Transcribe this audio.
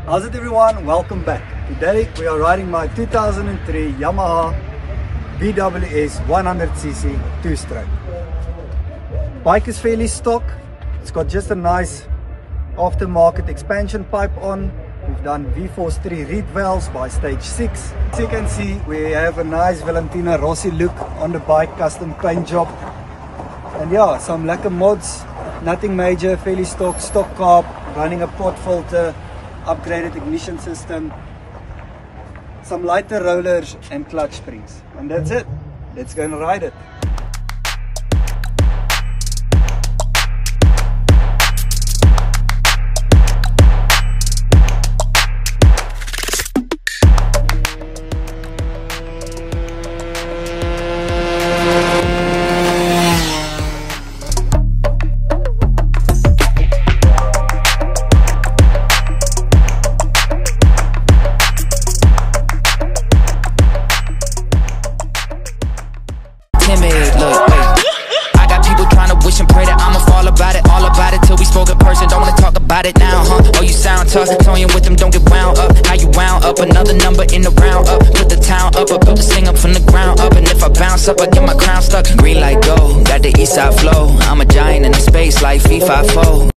How's it everyone? Welcome back. Today we are riding my 2003 Yamaha VWS 100cc 2-stroke. Bike is fairly stock. It's got just a nice aftermarket expansion pipe on. We've done V-Force 3 reed valves by stage 6. As you can see, we have a nice Valentino Rossi look on the bike, custom paint job. And yeah, some lekker mods, nothing major, fairly stock carb, running a pot filter, upgraded ignition system, some lighter rollers and clutch springs. And that's it. Let's go and ride it. I got people trying to wish and pray that I'ma fall about it, all about it till we spoke in person. Don't wanna talk about it now, huh? Oh, you sound tough, toying with them, don't get wound up. How you wound up, another number in the round up. Put the town up, I built this thing up from the ground up. And if I bounce up, I get my crown stuck. Green light go, got the east side flow. I'm a giant in the space like FIFA 4.